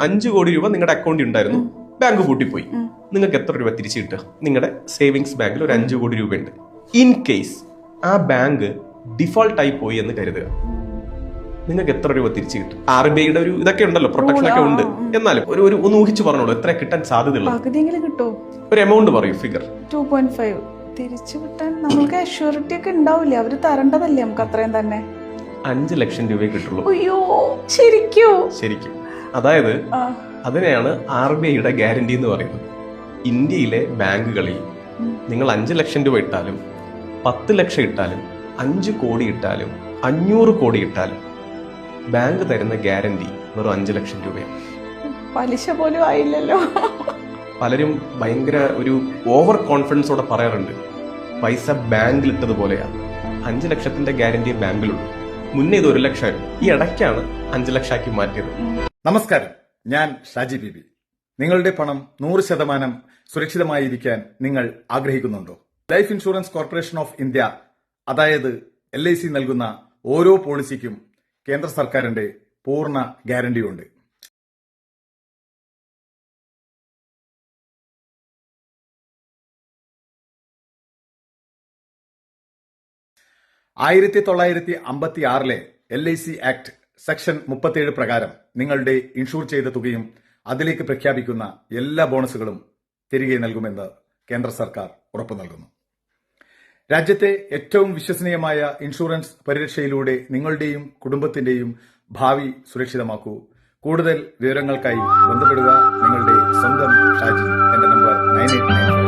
5 കോടി രൂപ നിങ്ങളുടെ അക്കൗണ്ടിൽ ഉണ്ടായിരുന്നു, ബാങ്ക് പൂട്ടിപ്പോയി. നിങ്ങൾക്ക് എത്ര രൂപ തിരിച്ചു കിട്ടുക? നിങ്ങളുടെ സേവിങ്സ് ബാങ്കിൽ ഒരു 5 കോടി രൂപയുണ്ട്. ഇൻ കേസ് ആ ബാങ്ക് ഡിഫോൾട്ട് ആയി പോയി എന്ന് കരുതുക, നിങ്ങൾക്ക് എത്ര രൂപ തിരിച്ചു കിട്ടും? RBIയുടെ ഒരു ഇതൊക്കെ ഉണ്ടല്ലോ, പ്രൊട്ടക്ഷൻ ഒക്കെ ഉണ്ട്. എന്നാലും ഒരു ഒന്ന് ഊഹിച്ച് പറഞ്ഞോളൂ, എത്ര കിട്ടാൻ സാധ്യതയുള്ളത്? ഒരു എമൗണ്ട് പറയൂ, ഫിഗർ. 2.5 തിരിച്ചു കിട്ടാൻ നമുക്ക് അഷ്യൂരിറ്റി ഒക്കെ ഉണ്ടാവില്ലേ? അവര് തരേണ്ടതല്ലേ നമുക്ക് അത്രയും തന്നെ? 5 ലക്ഷം രൂപയെ കിട്ടുള്ളൂ. അയ്യോ, ശരിക്കും. അതായത് അതിനെയാണ് RBIയുടെ ഗ്യാരണ്ടി എന്ന് പറയുന്നത്. ഇന്ത്യയിലെ ബാങ്കുകളിൽ നിങ്ങൾ 5 ലക്ഷം രൂപ ഇട്ടാലും 10 ലക്ഷം ഇട്ടാലും 5 കോടി ഇട്ടാലും 500 കോടി ഇട്ടാലും ബാങ്ക് തരുന്ന ഗ്യാരണ്ടി വെറും 5 ലക്ഷം രൂപയാണ്. പലിശ പോലും ആയില്ലല്ലോ. പലരും ഭയങ്കര ഒരു ഓവർ കോൺഫിഡൻസോടെ പറയാറുണ്ട്, പൈസ ബാങ്കിൽ ഇട്ടതുപോലെയാണ്. 5 ലക്ഷത്തിന്റെ ഗ്യാരണ്ടി ബാങ്കിലുള്ളൂ. മുന്നേ ഇത് 1 ലക്ഷമായിരുന്നു. ഈ ഇടയ്ക്കാണ് 5 ലക്ഷമാക്കി മാറ്റിയത്. നമസ്കാരം, ഞാൻ ഷാജി ബിബി. നിങ്ങളുടെ പണം 100% സുരക്ഷിതമായിരിക്കാൻ നിങ്ങൾ ആഗ്രഹിക്കുന്നുണ്ടോ? Life insurance corporation of India, അതായത് LIC നൽകുന്ന ഓരോ പോളിസിക്കും കേന്ദ്ര സർക്കാരിന്റെ പൂർണ്ണ ഗ്യാരണ്ടിയുണ്ട്. ആയിരത്തി 1956 LIC ആക്ട് സെക്ഷൻ 37 പ്രകാരം നിങ്ങളുടെ ഇൻഷൂർ ചെയ്ത തുകയും അതിലേക്ക് പ്രഖ്യാപിക്കുന്ന എല്ലാ ബോണസുകളും തിരികെ നൽകുമെന്ന് കേന്ദ്ര സർക്കാർ ഉറപ്പു നൽകുന്നു. രാജ്യത്തെ ഏറ്റവും വിശ്വസനീയമായ ഇൻഷുറൻസ് പരിരക്ഷയിലൂടെ നിങ്ങളുടെയും കുടുംബത്തിന്റെയും ഭാവി സുരക്ഷിതമാക്കൂ. കൂടുതൽ വിവരങ്ങൾക്കായി ബന്ധപ്പെടുക നിങ്ങളുടെ സ്വന്തം ഷാജി. എന്റെ നമ്പർ 9895.